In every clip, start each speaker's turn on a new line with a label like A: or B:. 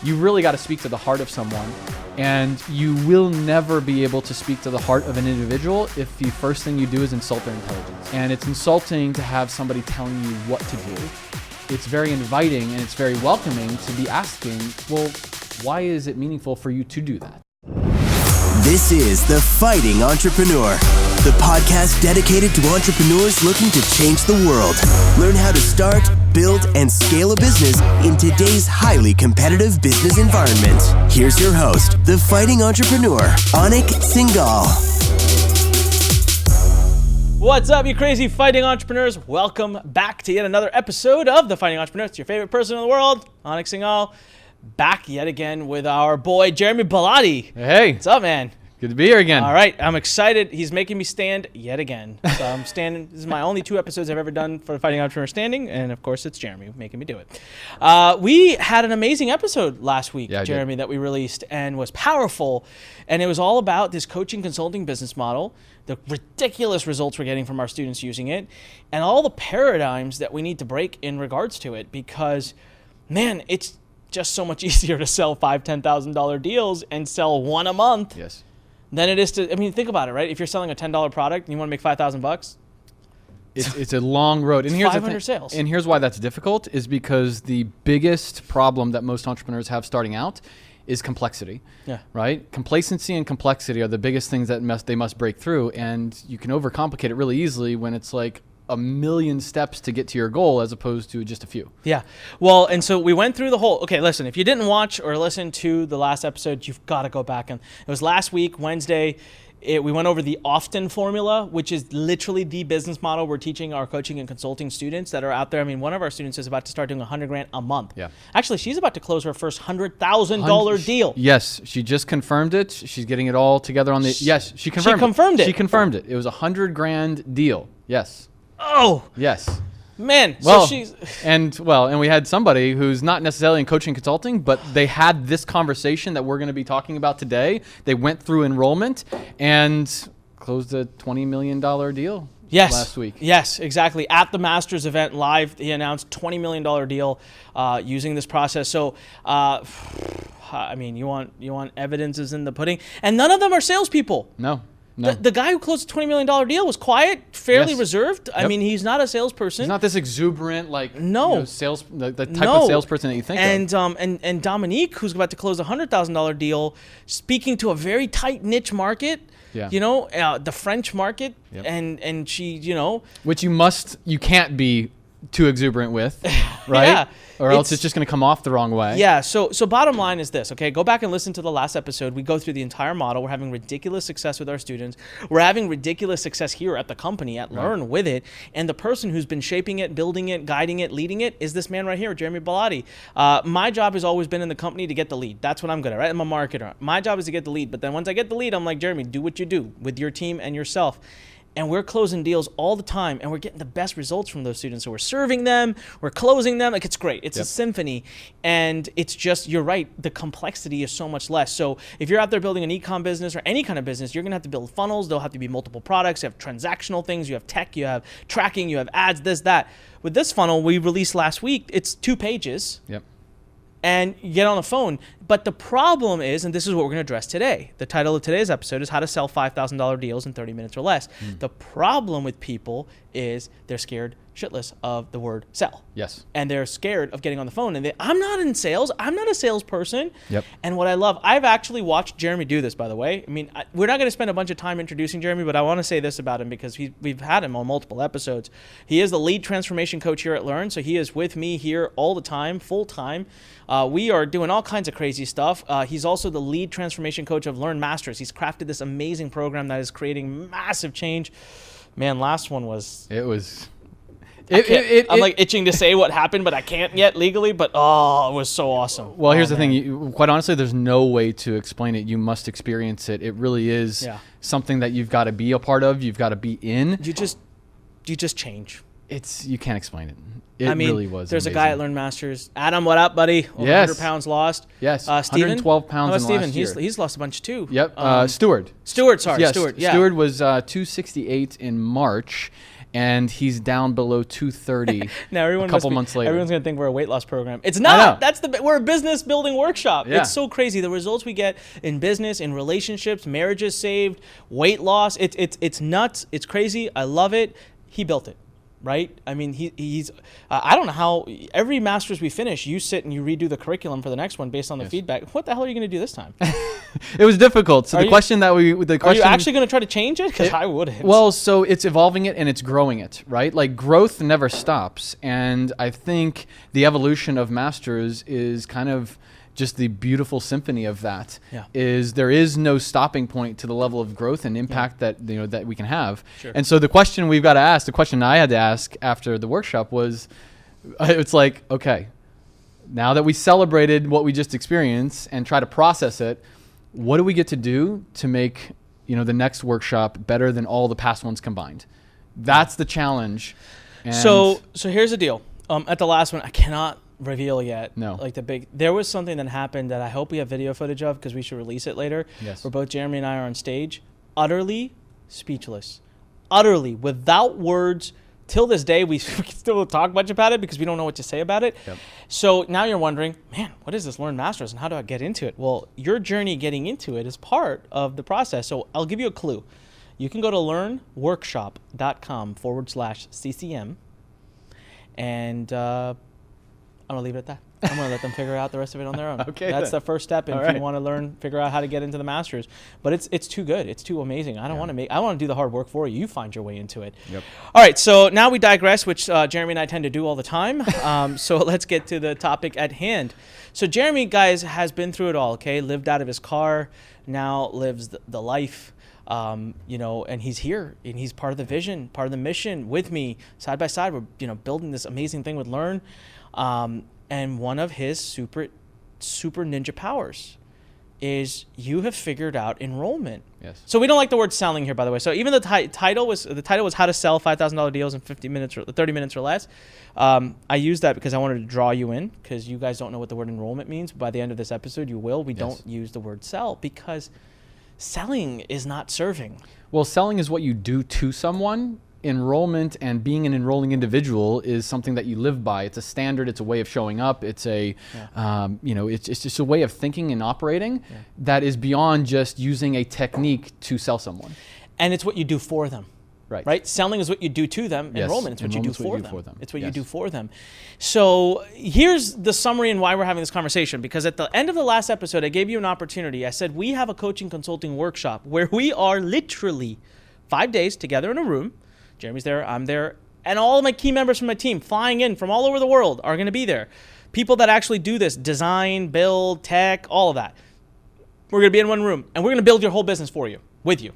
A: you really got to speak to the heart of someone. And you will never be able to speak to the heart of an individual if the first thing you do is insult their intelligence. And it's insulting to have somebody telling you what to do. It's very inviting and it's very welcoming to be asking, well, why is it meaningful for you to do that?
B: This is The Fighting Entrepreneur, the podcast dedicated to entrepreneurs looking to change the world. Learn how to start, build, and scale a business in today's highly competitive business environment. Here's your host, The Fighting Entrepreneur, Anik Singal.
C: What's up, you crazy fighting entrepreneurs? Welcome back to yet another episode of The Fighting Entrepreneur. It's your favorite person in the world, Anik Singal. Back yet again with our boy, Jeremy Bellotti.
A: Hey.
C: What's up, man?
A: Good to be here again.
C: All right, I'm excited. He's making me stand yet again. So I'm standing. This is my only 2 episodes I've ever done for the Fighting Entrepreneur standing, and of course it's Jeremy making me do it. We had an amazing episode last week, Jeremy, that we released and was powerful, and it was all about this coaching consulting business model, the ridiculous results we're getting from our students using it, and all the paradigms that we need to break in regards to it, because, man, it's just so much easier to sell $5,000, $10,000 deals and sell one a month.
A: Yes.
C: Than it is to, I mean, think about it, right? If you're selling a $10 product and you want to make $5,000,
A: it's a long road. And
C: here's 500 sales.
A: And here's why that's difficult is because the biggest problem that most entrepreneurs have starting out is complexity. Yeah. Right? Complacency and complexity are the biggest things that they must break through, and you can overcomplicate it really easily when it's like a million steps to get to your goal as opposed to just a few.
C: Yeah. Well, and so we went through the whole, okay, listen, if you didn't watch or listen to the last episode, you've got to go back. And it was last week, Wednesday, we went over the often formula, which is literally the business model we're teaching our coaching and consulting students that are out there. I mean, one of our students is about to start doing $100,000 a month. Yeah. Actually, she's about to close her first $100,000 deal.
A: Yes, she just confirmed it. She's getting it all together on the, yes, she confirmed it. She confirmed it. It was a $100,000 deal. Yes.
C: Oh.
A: Yes.
C: Man,
A: well,
C: so she's...
A: and we had somebody who's not necessarily in coaching consulting, but they had this conversation that we're going to be talking about today. They went through enrollment and closed a $20 million deal last week.
C: Yes, exactly. At the Masters event live, he announced $20 million deal using this process. So, I mean, you want evidences in the pudding, and none of them are salespeople.
A: No.
C: The guy who closed a $20 million deal was quiet, fairly reserved. Yep. I mean, he's not a salesperson.
A: He's not this exuberant, like, sales, the type of salesperson that you think of.
C: And Dominique, who's about to close a $100,000 deal, speaking to a very tight niche market, the French market, and she,
A: which you can't be too exuberant with, right?
C: Yeah.
A: Or else it's just going to come off the wrong way.
C: Yeah. So bottom line is this, okay? Go back and listen to the last episode. We go through the entire model. We're having ridiculous success with our students. We're having ridiculous success here at the company, at Lurn, with it. And the person who's been shaping it, building it, guiding it, leading it is this man right here, Jeremy Bellotti. My job has always been in the company to get the lead. That's what I'm good at, right? I'm a marketer. My job is to get the lead. But then once I get the lead, I'm like, Jeremy, do what you do with your team and yourself. And we're closing deals all the time, and we're getting the best results from those students. So we're serving them, we're closing them. Like, it's great. It's a symphony. And it's just, you're right, the complexity is so much less. So if you're out there building an e-com business or any kind of business, you're going to have to build funnels. There'll have to be multiple products. You have transactional things. You have tech. You have tracking. You have ads, this, that. With this funnel we released last week, it's 2 pages. Yep. And you get on the phone. But the problem is, and this is what we're going to address today, the title of today's episode is how to sell $5,000 deals in 30 minutes or less. The problem with people is they're scared shitless of the word sell.
A: Yes.
C: And they're scared of getting on the phone. And I'm not in sales. I'm not a salesperson.
A: Yep.
C: And what I love, I've actually watched Jeremy do this, by the way. I mean, we're not going to spend a bunch of time introducing Jeremy, but I want to say this about him because we've had him on multiple episodes. He is the lead transformation coach here at Lurn. So he is with me here all the time, full time. We are doing all kinds of crazy stuff. He's also the lead transformation coach of Lurn Masters. He's crafted this amazing program that is creating massive change. Man, last one was... I'm like itching to say what happened, but I can't yet legally. But it was so awesome.
A: Well, here's the thing. Quite honestly, there's no way to explain it. You must experience it. It really is something that you've got to be a part of. You've got to be in.
C: You just change.
A: You can't explain it. It really was.
C: There's
A: amazing.
C: A guy at Lurn Masters. Adam, what up, buddy? 100 pounds lost.
A: Yes.
C: Steven?
A: 112 pounds
C: How about
A: in last
C: Steven?
A: year.
C: He's lost a bunch too.
A: Yep. Stewart.
C: Stewart, sorry.
A: Yes.
C: Stewart, yeah.
A: Stewart was 268 in March. and he's down below 230
C: now
A: a couple months later.
C: Everyone's going to think we're a weight loss program. It's not. We're a business building workshop.
A: Yeah.
C: It's so crazy. The results we get in business, in relationships, marriages saved, weight loss. It's nuts. It's crazy. I love it. He built it. Right? I mean, he's I don't know how every master's we finish, you sit and you redo the curriculum for the next one based on the feedback. What the hell are you going to do this time?
A: It was difficult. So
C: Are
A: the
C: you
A: question,
C: actually going to try to change it? Because I wouldn't.
A: Well, so it's evolving it and it's growing it, right? Like growth never stops. And I think the evolution of masters is kind of just the beautiful symphony of that. Is there is no stopping point to the level of growth and impact that that we can have.
C: Sure.
A: And so the question we've got to ask, the question I had to ask after the workshop was, it's like, okay, now that we celebrated what we just experienced and try to process it, what do we get to do to make the next workshop better than all the past ones combined? That's the challenge. And
C: so here's the deal. At the last one, I cannot reveal yet.
A: No.
C: There was something that happened that I hope we have video footage of because we should release it later.
A: Yes.
C: Where both Jeremy and I are on stage, utterly speechless, utterly without words. Till this day, we still talk much about it because we don't know what to say about it.
A: Yep.
C: So now you're wondering, man, what is this Learn Masters and how do I get into it? Well, your journey getting into it is part of the process. So I'll give you a clue. You can go to learnworkshop.com/CCM and I'm going to leave it at that. I'm going to let them figure out the rest of it on their own.
A: Okay,
C: that's
A: then.
C: the first step if you want to figure out how to get into the masters. But it's too good. It's too amazing. I want to do the hard work for you. You find your way into it.
A: Yep.
C: All right, so now we digress, which Jeremy and I tend to do all the time. So let's get to the topic at hand. So Jeremy, guys, has been through it all, okay? Lived out of his car, now lives the life. And he's here and he's part of the vision, part of the mission with me side by side. We're, building this amazing thing with Learn. And one of his super ninja powers is you have figured out enrollment.
A: Yes.
C: So we don't like the word selling here, by the way. So even the title was how to sell $5,000 deals in 50 minutes or 30 minutes or less. I used that because I wanted to draw you in because you guys don't know what the word enrollment means. By the end of this episode, you will. We don't use the word sell because selling is not serving.
A: Well, selling is what you do to someone. Enrollment and being an enrolling individual is something that you live by. It's a standard. It's a way of showing up. It's it's just a way of thinking and operating that is beyond just using a technique to sell someone.
C: And it's what you do for them. Right? Selling is what you do to them.
A: Yes.
C: Enrollment is what you do for them. It's what you
A: Yes.
C: do for them. So here's the summary and why we're having this conversation. Because at the end of the last episode, I gave you an opportunity. I said, we have a coaching consulting workshop where we are literally 5 days together in a room. Jeremy's there, I'm there, and all of my key members from my team flying in from all over the world are going to be there. People that actually do this, design, build, tech, all of that. We're going to be in one room, and we're going to build your whole business for you, with you.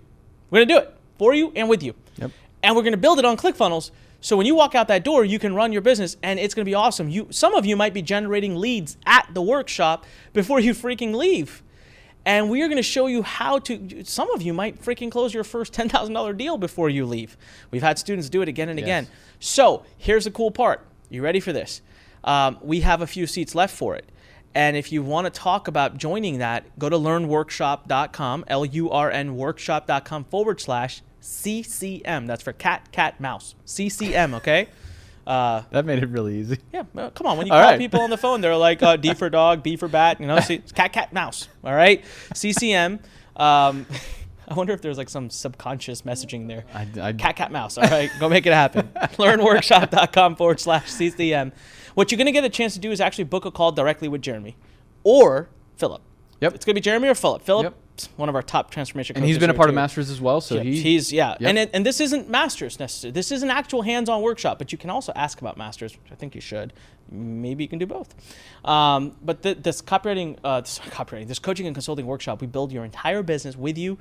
C: We're going to do it for you and with you.
A: Yep.
C: And we're going to build it on ClickFunnels, so when you walk out that door, you can run your business, and it's going to be awesome. Some of you might be generating leads at the workshop before you freaking leave. And we are going to show you how to, some of you might freaking close your first $10,000 deal before you leave. We've had students do it again and again. So here's the cool part. You ready for this? We have a few seats left for it. And if you want to talk about joining that, go to learnworkshop.com, LURNworkshop.com/CCM. That's for cat, mouse. CCM, okay?
A: That made it really easy.
C: Yeah, come on. When you call people on the phone, they're like D for dog, B for bat, see, it's cat, mouse. All right, CCM. I wonder if there's like some subconscious messaging there. Cat, mouse. All right, go make it happen. Learnworkshop.com/CCM. What you're gonna get a chance to do is actually book a call directly with Jeremy or Philip.
A: Yep.
C: It's gonna be Jeremy or Philip. Philip. One of our top transformation coaches.
A: And he's been a part of Masters as well, so
C: he's
A: Yep.
C: And this isn't Masters necessarily. This is an actual hands-on workshop, but you can also ask about Masters, which I think you should. Maybe you can do both. But this coaching and consulting workshop, we build your entire business with you.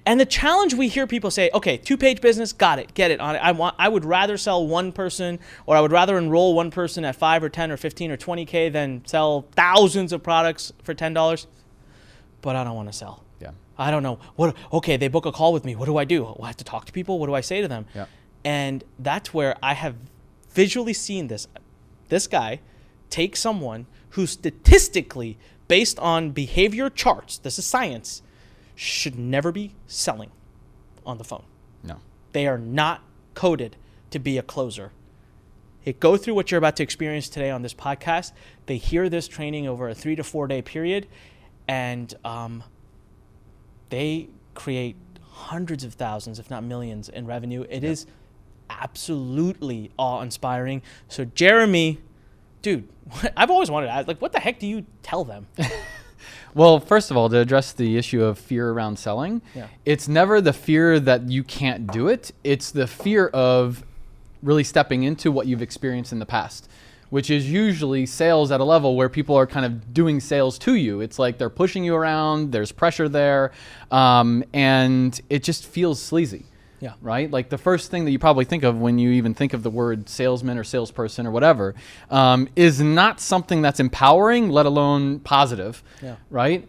C: And the challenge we hear people say, okay, 2-page business, got it, get it on it. I would rather sell one person, or I would rather enroll one person at 5 or 10 or 15 or 20K than sell thousands of products for $10. But I don't want to sell.
A: Yeah.
C: I don't know. Okay, they book a call with me. What do? I have to talk to people. What do I say to them?
A: Yeah.
C: And that's where I have visually seen this guy take someone who statistically, based on behavior charts, this is science, should never be selling on the phone.
A: No.
C: They are not coded to be a closer. They go through what you're about to experience today on this podcast. They hear this training over a 3 to 4 day period, and they create hundreds of thousands, if not millions, in revenue. It is absolutely awe-inspiring. So Jeremy, dude, I've always wanted to ask, like, what the heck do you tell them?
A: Well, first of all, to address the issue of fear around selling, it's never the fear that you can't do it. It's the fear of really stepping into what you've experienced in the past, which is usually sales at a level where people are kind of doing sales to you. It's like they're pushing you around, there's pressure there, and it just feels sleazy.
C: Yeah.
A: Right? Like the first thing that you probably think of when you even think of the word salesman or salesperson or whatever, is not something that's empowering, let alone positive.
C: Yeah.
A: Right?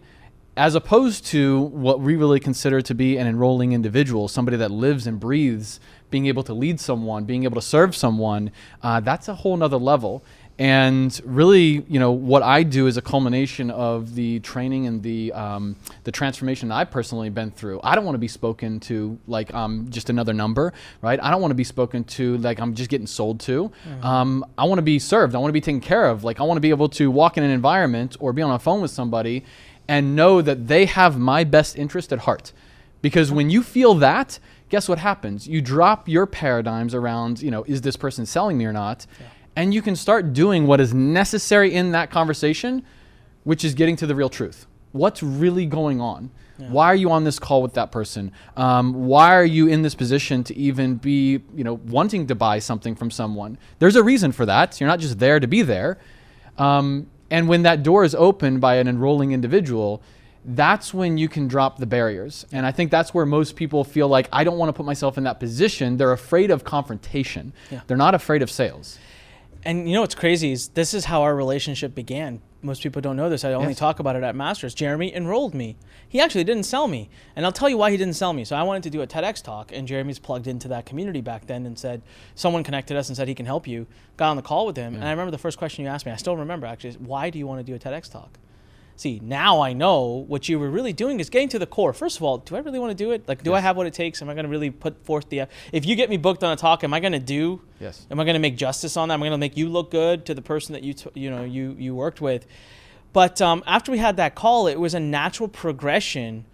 A: As opposed to what we really consider to be an enrolling individual, somebody that lives and breathes being able to lead someone, being able to serve someone, that's a whole nother level. And really, you know, what I do is a culmination of the training and the transformation that I've personally been through. I don't want to be spoken to like I'm just another number, right? I don't want to be spoken to like I'm just getting sold to. I want to be served. I want to be taken care of. Like I want to be able to walk in an environment or be on a phone with somebody and know that they have my best interest at heart. Because when you feel that, guess what happens? You drop your paradigms around, you know, is this person selling me or not? Yeah. And you can start doing what is necessary in that conversation, which is getting to the real truth. What's really going on? Yeah. Why are you on this call with that person? Why are you in this position to even be, you know, wanting to buy something from someone? There's a reason for that. You're not just there to be there. And when that door is opened by an enrolling individual, that's when you can drop the barriers. And I think that's where most people feel like, I don't want to put myself in that position. They're afraid of confrontation. Yeah. They're not afraid of sales.
C: And you know what's crazy is this is how our relationship began. Most people don't know this. I only talk about it at Masters. Jeremy enrolled me. He actually didn't sell me. And I'll tell you why he didn't sell me. So I wanted to do a TEDx talk, and Jeremy's plugged into that community back then and said, someone connected us and said he can help you. Got on the call with him. And I remember the first question you asked me, I still remember actually, is why do you want to do a TEDx talk? See, now I know what you were really doing is getting to the core. First of all, do I really want to do it? Like, do I have what it takes? Am I going to really put forth if you get me booked on a talk, am I going to do? Yes. Am I going to make justice on that? Am I going to make you look good to the person that you worked with? But after we had that call, it was a natural progression.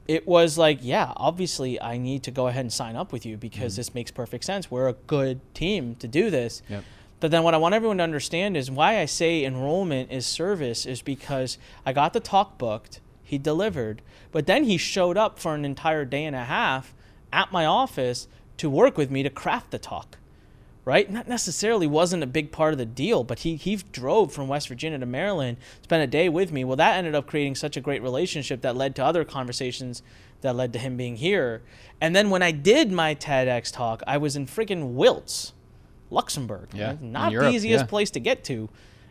C: It was like, yeah, obviously I need to go ahead and sign up with you because this makes perfect sense. We're a good team to do this. Yep. But then what I want everyone to understand is why I say enrollment is service is because I got the talk booked, he delivered, but then he showed up for an entire day and a half at my office to work with me to craft the talk, right? Not necessarily wasn't a big part of the deal, but he drove from West Virginia to Maryland, spent a day with me. Well, that ended up creating such a great relationship that led to other conversations that led to him being here. And then when I did my TEDx talk, I was in freaking Wiltz, Luxembourg, not the easiest place to get to.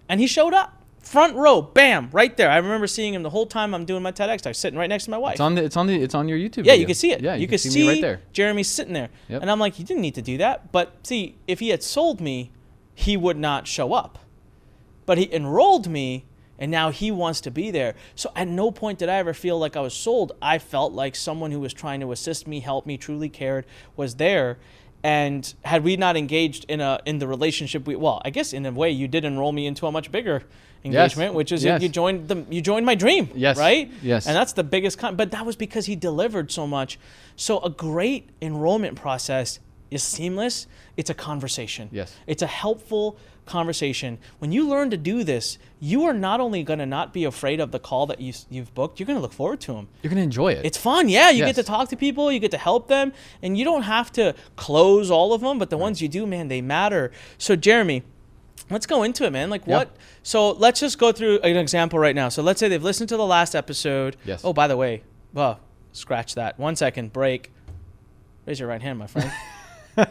C: And he showed up, front row, bam, right there. I remember seeing him the whole time I'm doing my TEDx talk, sitting right next to my wife.
A: It's on your YouTube
C: Yeah,
A: video.
C: you can see it.
A: Yeah,
C: you can see
A: me right there.
C: Jeremy sitting there. Yep. And I'm like, you didn't need to do that. But see, if he had sold me, he would not show up. But he enrolled me, and now he wants to be there. So at no point did I ever feel like I was sold. I felt like someone who was trying to assist me, help me, truly cared, was there. And had we not engaged in the relationship, I guess in a way you did enroll me into a much bigger engagement, which is you joined my dream, right?
A: Yes.
C: And that's the biggest but that was because he delivered so much. So a great enrollment process is seamless. It's a conversation.
A: Yes.
C: It's a helpful conversation. When you learn to do this, you are not only going to not be afraid of the call that you've booked, you're going to look forward to them.
A: You're going to enjoy it.
C: It's fun. Yeah, you get to talk to people, you get to help them, and you don't have to close all of them, but the ones you do, man, they matter. So Jeremy, let's go into it, man. Like what? So let's just go through an example right now. So let's say they've listened to the last episode.
A: Yes.
C: Oh, by the way, scratch that. 1 second, break. Raise your right hand, my friend.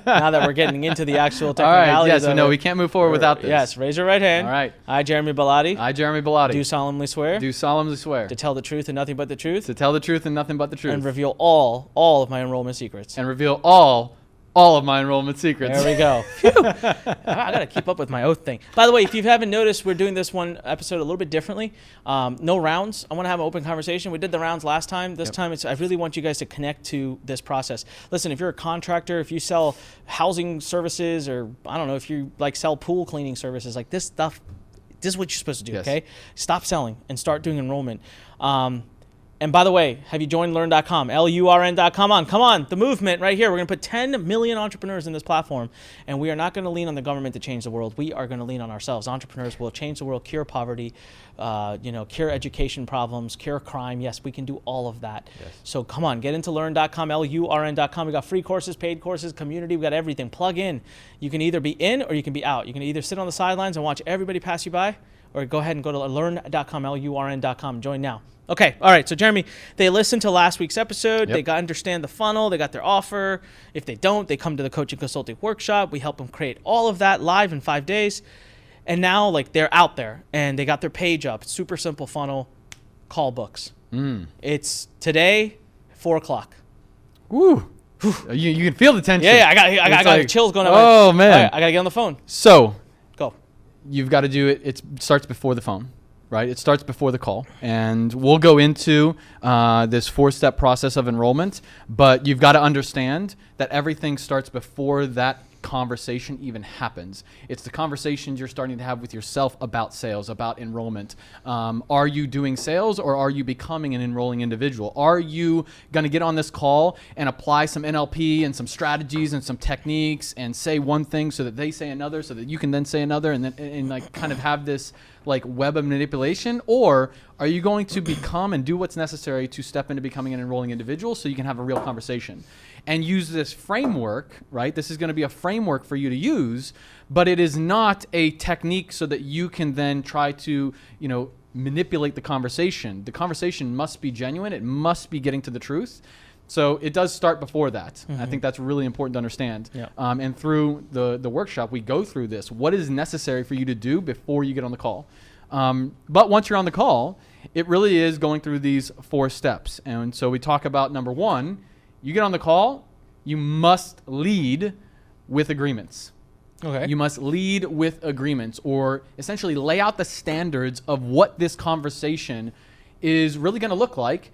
C: Now that we're getting into the actual technicalities.
A: All right, yes, no, we can't move forward without this.
C: Yes, raise your right hand.
A: All right.
C: I, Jeremy Bellotti.
A: I, Jeremy Bellotti.
C: Do solemnly swear.
A: Do solemnly swear.
C: To tell the truth and nothing but the truth.
A: To tell the truth and nothing but the truth.
C: And reveal all of my enrollment secrets.
A: And reveal all all of my enrollment secrets.
C: There we go. I got to keep up with my oath thing. By the way, if you haven't noticed, we're doing this one episode a little bit differently. No rounds. I want to have an open conversation. We did the rounds last time. This time, I really want you guys to connect to this process. Listen, if you're a contractor, if you sell housing services, or I don't know, if you like sell pool cleaning services, like this stuff, this is what you're supposed to do, okay? Stop selling and start doing enrollment. And by the way, have you joined Lurn.com? Lurn.com. Come on, the movement right here. We're going to put 10 million entrepreneurs in this platform, and we are not going to lean on the government to change the world. We are going to lean on ourselves. Entrepreneurs will change the world, cure poverty, cure education problems, cure crime. Yes, we can do all of that. Yes. So come on, get into Lurn.com, Lurn.com. We got free courses, paid courses, community. We got everything. Plug in. You can either be in or you can be out. You can either sit on the sidelines and watch everybody pass you by, or go ahead and go to Lurn.com, Lurn.com. Join now. Okay. All right. So, Jeremy, they listened to last week's episode. They got to understand the funnel. They got their offer. If they don't, they come to the coaching consulting workshop. We help them create all of that live in 5 days. And now, like, they're out there and they got their page up. Super simple funnel. Call books. It's today, 4:00.
A: Woo. You can feel the tension.
C: Yeah. I got chills going on.
A: Oh, man.
C: Right, I got to get on the phone.
A: So,
C: go.
A: You've got to do it. It starts before the phone. Right? It starts before the call. And we'll go into this 4-step process of enrollment, but you've got to understand that everything starts before that conversation even happens. It's the conversations you're starting to have with yourself about sales, about enrollment. Are you doing sales, or are you becoming an enrolling individual? Are you going to get on this call and apply some NLP and some strategies and some techniques and say one thing so that they say another, so that you can then say another, and then and like kind of have this like web of manipulation? Or are you going to become and do what's necessary to step into becoming an enrolling individual so you can have a real conversation and use this framework, right? This is going to be a framework for you to use, but it is not a technique so that you can then try to, manipulate the conversation. The conversation must be genuine. It must be getting to the truth. So it does start before that. I think that's really important to understand. Yeah. And through the workshop, we go through this. What is necessary for you to do before you get on the call? But once you're on the call, it really is going through these 4 steps. And so we talk about number 1, you get on the call, you must lead with agreements. Okay. You must lead with agreements, or essentially lay out the standards of what this conversation is really going to look like.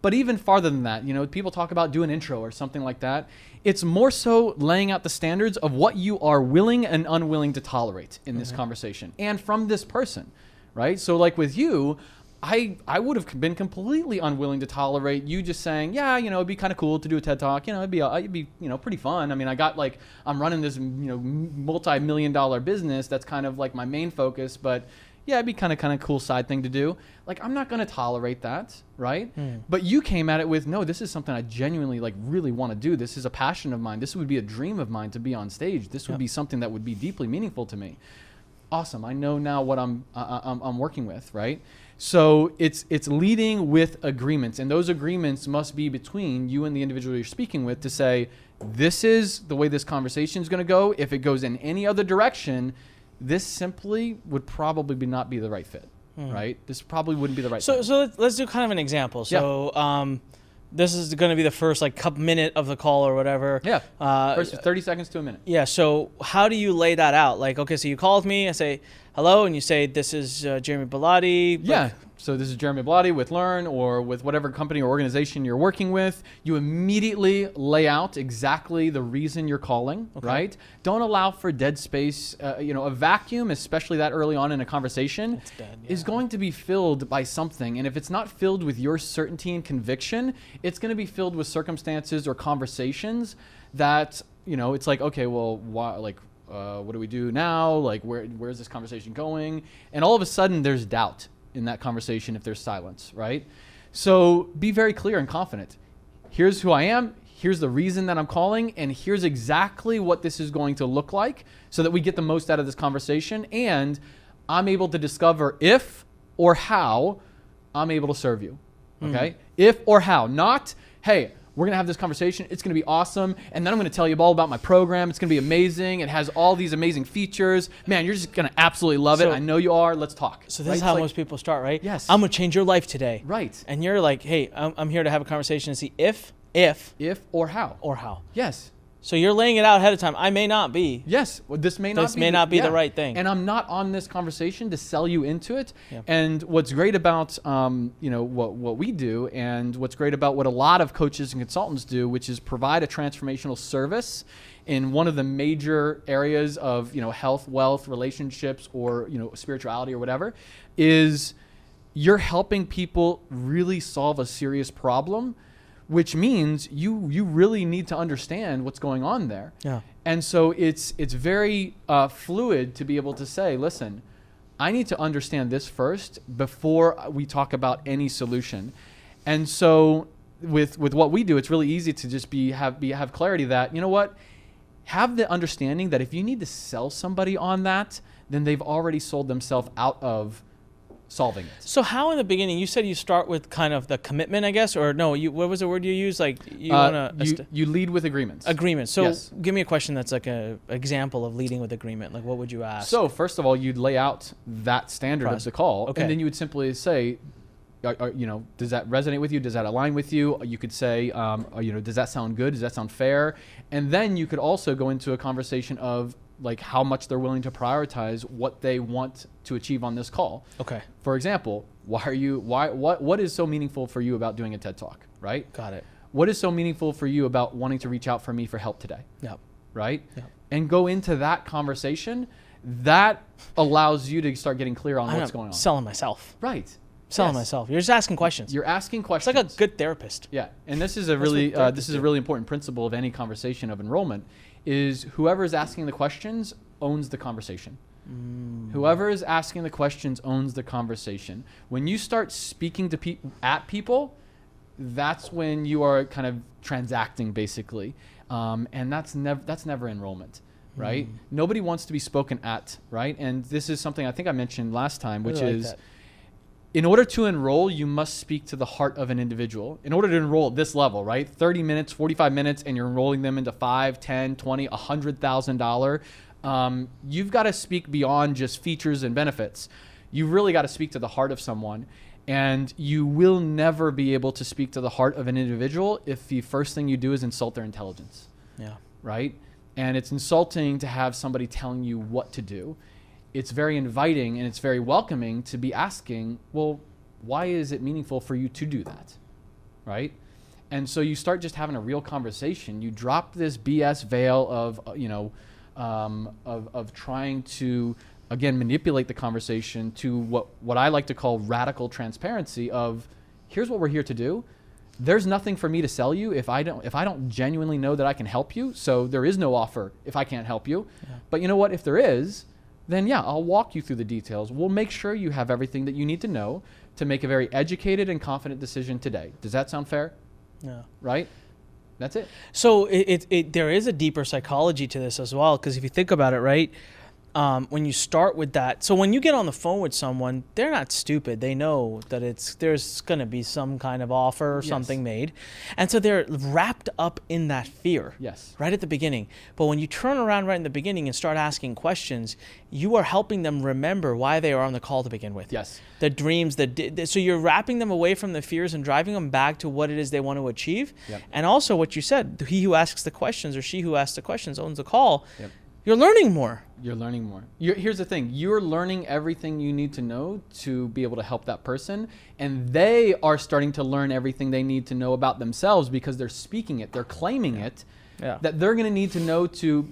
A: But even farther than that, people talk about do an intro or something like that. It's more so laying out the standards of what you are willing and unwilling to tolerate in this conversation and from this person, right? So like with you, I would have been completely unwilling to tolerate you just saying, it'd be kind of cool to do a TED Talk. It'd be pretty fun. I mean, I'm running this, multi-million-dollar business. That's kind of like my main focus, but yeah, it'd be kind of cool side thing to do. Like, I'm not going to tolerate that, right? But you came at it with, no, this is something I genuinely really want to do. This is a passion of mine. This would be a dream of mine to be on stage. This would be something that would be deeply meaningful to me. Awesome. I know now what I'm working with, right? So it's leading with agreements, and those agreements must be between you and the individual you're speaking with to say, this is the way this conversation is going to go. If it goes in any other direction, this simply would probably not be the right fit, right? This probably wouldn't be the right fit.
C: So let's do kind of an example. So this is going to be the first minute of the call or whatever.
A: Yeah, first 30 seconds to a minute.
C: Yeah, so how do you lay that out? Like, okay, so you call with me, I say hello, and you say, this is Jeremy Bellotti.
A: Yeah, so this is Jeremy Bellotti with Lurn, or with whatever company or organization you're working with. You immediately lay out exactly the reason you're calling, right? Don't allow for dead space. A vacuum, especially that early on in a conversation, is going to be filled by something. And if it's not filled with your certainty and conviction, it's going to be filled with circumstances or conversations that, it's like, okay, well, why, what do we do now? Like, where's this conversation going? And all of a sudden, there's doubt in that conversation if there's silence, right? So be very clear and confident. Here's who I am. Here's the reason that I'm calling. And here's exactly what this is going to look like so that we get the most out of this conversation. And I'm able to discover if or how I'm able to serve you, okay? If or how, not, hey, we're going to have this conversation. It's going to be awesome. And then I'm going to tell you all about my program. It's going to be amazing. It has all these amazing features. Man, you're just going to absolutely love it. I know you are. Let's talk.
C: So this is how most people start, right?
A: Yes.
C: I'm going to change your life today.
A: Right.
C: And you're like, hey, I'm here to have a conversation and see if
A: or how.
C: Or how.
A: Yes.
C: So you're laying it out ahead of time. I may not be.
A: Yes, well, this may not
C: be the right thing.
A: And I'm not on this conversation to sell you into it.
C: Yeah.
A: And what's great about what we do, and what's great about what a lot of coaches and consultants do, which is provide a transformational service in one of the major areas of health, wealth, relationships, or spirituality or whatever, is you're helping people really solve a serious problem, which means you really need to understand what's going on there.
C: Yeah.
A: And so it's very fluid to be able to say, listen, I need to understand this first before we talk about any solution. And so with what we do, it's really easy to just have clarity that, have the understanding that if you need to sell somebody on that, then they've already sold themselves out of solving it.
C: So how in the beginning, you said you start with kind of the commitment, I guess, or no, what was the word you used? Like
A: you lead with agreements.
C: Agreements. So
A: yes.
C: Give me a question that's like a example of leading with agreement. Like what would you ask?
A: So first of all, you'd lay out that standard of the call,
C: okay.
A: And then you would simply say, does that resonate with you? Does that align with you? You could say, does that sound good? Does that sound fair? And then you could also go into a conversation of like how much they're willing to prioritize what they want to achieve on this call.
C: Okay.
A: For example, what is so meaningful for you about doing a TED Talk, right?
C: Got it.
A: What is so meaningful for you about wanting to reach out for me for help today?
C: Yep.
A: Right?
C: Yep.
A: And go into that conversation. That allows you to start getting clear on what's going on.
C: Selling myself.
A: Right.
C: Selling myself. You're just asking questions.
A: You're asking questions.
C: It's like a good therapist.
A: Yeah. And this is a really important principle of any conversation of enrollment is whoever is asking the questions owns the conversation. Whoever is asking the questions owns the conversation. When you start speaking to at people, that's when you are kind of transacting basically. And that's never enrollment. Right? Nobody wants to be spoken at, right? And this is something I think I mentioned last time, which is in order to enroll, you must speak to the heart of an individual. In order to enroll at this level, right? 30 minutes, 45 minutes, and you're enrolling them into $5, $10, $20, $100,000. You've got to speak beyond just features and benefits. You've really got to speak to the heart of someone. And you will never be able to speak to the heart of an individual if the first thing you do is insult their intelligence.
C: Yeah.
A: Right? And it's insulting to have somebody telling you what to do. It's very inviting and it's very welcoming to be asking, well, why is it meaningful for you to do that? Right? And so you start just having a real conversation. You drop this BS veil of trying to, again, manipulate the conversation to what I like to call radical transparency of, here's what we're here to do. There's nothing for me to sell you if I don't genuinely know that I can help you. So there is no offer if I can't help you. Yeah. But you know what? If there is, then yeah, I'll walk you through the details. We'll make sure you have everything that you need to know to make a very educated and confident decision today. Does that sound fair?
C: Yeah.
A: Right? That's it.
C: So there is a deeper psychology to this as well, because if you think about it, right, when you start with that, so when you get on the phone with someone, they're not stupid. They know that there's going to be some kind of offer or something made. And so they're wrapped up in that fear right at the beginning. But when you turn around right in the beginning and start asking questions, you are helping them remember why they are on the call to begin with.
A: Yes.
C: The dreams, so you're wrapping them away from the fears and driving them back to what it is they want to achieve.
A: Yep.
C: And also what you said, he who asks the questions or she who asks the questions owns the call.
A: Yep.
C: You're learning more.
A: You're learning more. Here's the thing. You're learning everything you need to know to be able to help that person. And they are starting to learn everything they need to know about themselves because they're speaking it. They're claiming it. Yeah. That they're going to need to know to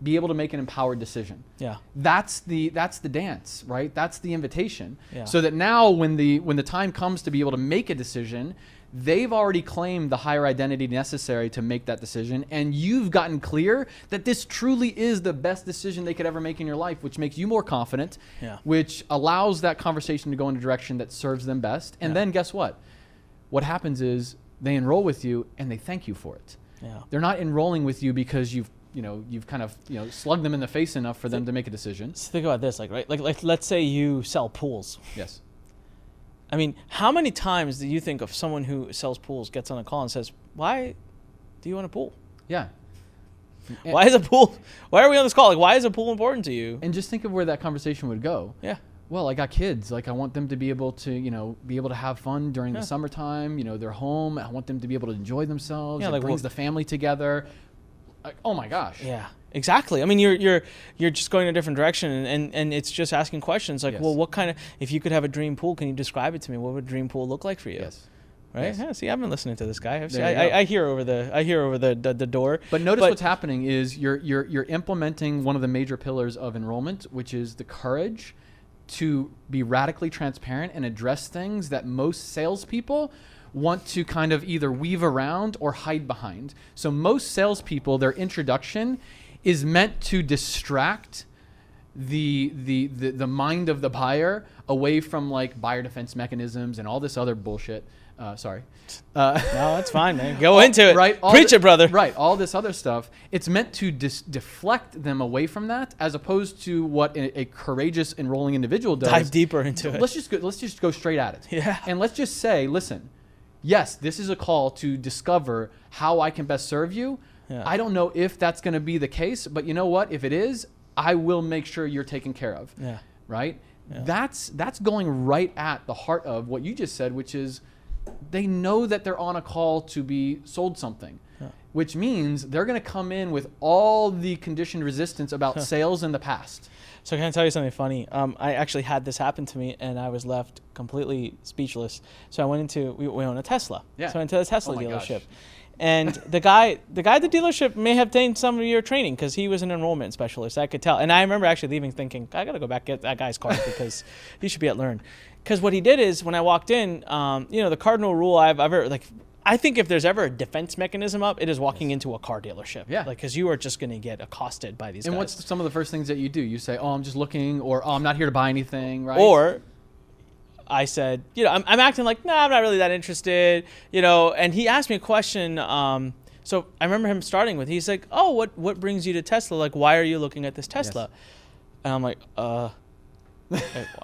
A: be able to make an empowered decision.
C: Yeah.
A: That's the dance, right? That's the invitation.
C: Yeah.
A: So that now when the time comes to be able to make a decision, they've already claimed the higher identity necessary to make that decision, and you've gotten clear that this truly is the best decision they could ever make in your life, which makes you more confident, which allows that conversation to go in a direction that serves them best. And then guess what? What happens is they enroll with you and they thank you for it. Yeah. They're not enrolling with you because you've kind of slugged them in the face enough for them to make a decision.
C: So think about this, like let's say you sell pools.
A: Yes.
C: I mean, how many times do you think of someone who sells pools gets on a call and says, why do you want a pool?
A: Yeah.
C: Why is a pool? Why are we on this call? Like, why is a pool important to you?
A: And just think of where that conversation would go.
C: Yeah.
A: Well, I got kids. Like, I want them to be able to, have fun during the summertime. They're home. I want them to be able to enjoy themselves. It brings the family together. Like, oh my gosh.
C: Yeah, exactly. I mean, you're just going a different direction, and it's just asking questions like,
A: Yes.
C: well, what kind of, if you could have a dream pool, can you describe it to me? What would a dream pool look like for you?
A: Yes.
C: Right.
A: Yes.
C: Yeah, see, I've been listening to this guy.
A: There you go.
C: I hear over the door.
A: But notice what's happening is you're implementing one of the major pillars of enrollment, which is the courage to be radically transparent and address things that most salespeople want to kind of either weave around or hide behind. So most salespeople, their introduction is meant to distract the mind of the buyer away from like buyer defense mechanisms and all this other bullshit. Sorry.
C: No, that's fine, man. Go into it.
A: Right.
C: Preach it, brother.
A: Right. All this other stuff. It's meant to deflect them away from that, as opposed to what a courageous enrolling individual does.
C: Dive deeper into it.
A: Let's just go straight at it.
C: Yeah.
A: And let's just say, listen, yes, this is a call to discover how I can best serve you.
C: Yeah.
A: I don't know if that's going to be the case, but you know what? If it is, I will make sure you're taken care of.
C: Yeah.
A: Right?
C: Yeah.
A: That's going right at the heart of what you just said, which is they know that they're on a call to be sold something, which means they're going to come in with all the conditioned resistance about sales in the past.
C: So can I tell you something funny? I actually had this happen to me, and I was left completely speechless. So I went into, we own a Tesla.
A: Yeah.
C: So I went to the Tesla
A: Oh my
C: dealership.
A: gosh.
C: And the guy at the dealership may have taken some of your training because he was an enrollment specialist. I could tell. And I remember actually leaving thinking, I got to go back get that guy's car because he should be at Lurn. Because what he did is when I walked in, the cardinal rule I've ever, like, I think if there's ever a defense mechanism up, it is walking into a car dealership.
A: Yeah.
C: Like, because you are just going to get accosted by these guys.
A: And what's some of the first things that you do? You say, oh, I'm just looking, or oh, I'm not here to buy anything, right?
C: Or I said, I'm acting like, nah, I'm not really that interested, and he asked me a question. So I remember him starting with, he's like, oh, what brings you to Tesla? Like, why are you looking at this Tesla?
A: Yes.
C: And I'm like, I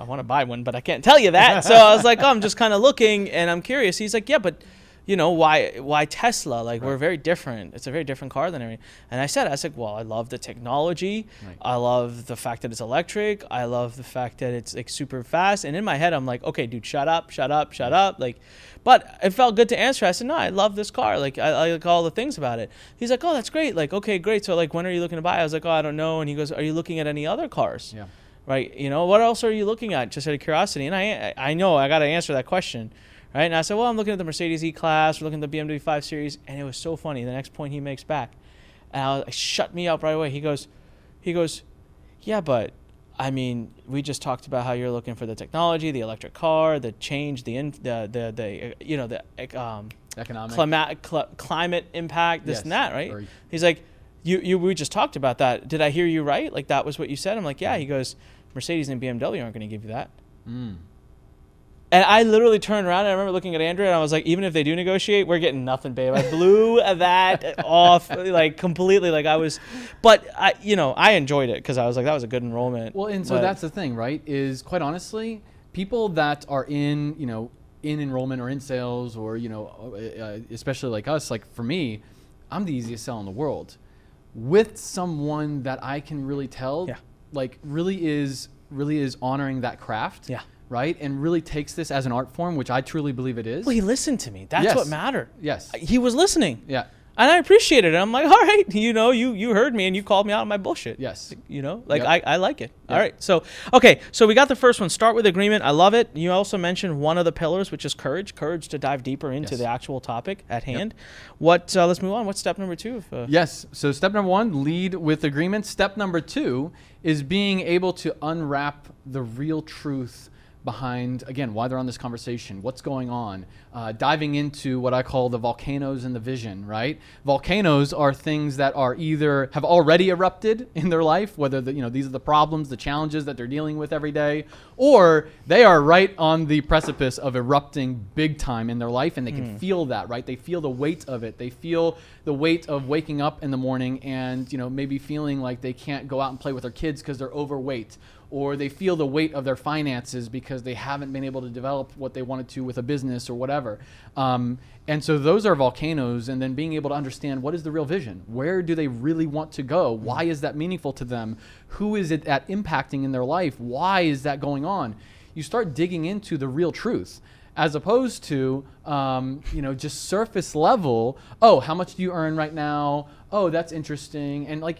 C: want to buy one, but I can't tell you that. So I was like, oh, I'm just kind of looking and I'm curious. He's like, yeah, but why Tesla? Like, we're very different. It's a very different car than everything. And I said, well, I love the technology.
A: Right.
C: I love the fact that it's electric. I love the fact that it's like super fast. And in my head, I'm like, okay, dude, shut up. Like, but it felt good to answer. I said, no, I love this car. Like, I like all the things about it. He's like, oh, that's great. Like, okay, great. So like, when are you looking to buy? I was like, oh, I don't know. And he goes, are you looking at any other cars?
A: Yeah.
C: Right. What else are you looking at? Just out of curiosity. And I know I got to answer that question. Right. And I said, well, I'm looking at the Mercedes E-Class. We're looking at the BMW 5 Series. And it was so funny. The next point he makes back. And I shut me up right away. He goes, yeah, but I mean, we just talked about how you're looking for the technology, the electric car, the change, the
A: Economic.
C: climate impact, this
A: Yes.
C: and that, right?
A: Or-
C: He's like, we just talked about that. Did I hear you right? Like, that was what you said? I'm like, yeah. He goes, Mercedes and BMW aren't going to give you that. And I literally turned around and I remember looking at Andrea and I was like, even if they do negotiate, we're getting nothing, babe. I blew that off like completely. Like but I enjoyed it because I was like, that was a good enrollment.
A: Well, and so that's the thing, right? Is quite honestly, people that are in enrollment or in sales or, especially like us, like for me, I'm the easiest sell in the world. With someone that I can really tell, like really is honoring that craft.
C: Yeah.
A: Right. And really takes this as an art form, which I truly believe it is.
C: Well, he listened to me. That's
A: Yes.
C: what mattered.
A: Yes.
C: He was listening.
A: Yeah.
C: And I appreciated it. I'm like, all right, you heard me and you called me out on my bullshit.
A: Yes.
C: Like
A: Yep.
C: I like it.
A: Yep.
C: All right. So we got the first one, start with agreement. I love it. You also mentioned one of the pillars, which is courage to dive deeper into
A: Yes.
C: the actual topic at hand. Let's move on. What's step number 2?
A: Yes. So step number 1, lead with agreement. Step number 2 is being able to unwrap the real truth behind, again, why they're on this conversation, what's going on, diving into what I call the volcanoes in the vision, right? Volcanoes are things that are either have already erupted in their life, whether these are the problems, the challenges that they're dealing with every day, or they are right on the precipice of erupting big time in their life, and they can feel that, right? They feel the weight of it. They feel the weight of waking up in the morning and, maybe feeling like they can't go out and play with their kids because they're overweight, or they feel the weight of their finances because they haven't been able to develop what they wanted to with a business or whatever. And so those are volcanoes, and then being able to understand what is the real vision? Where do they really want to go? Why is that meaningful to them? Who is it that impacting in their life? Why is that going on? You start digging into the real truth. as opposed to, just surface level. Oh, how much do you earn right now? Oh, that's interesting. And like,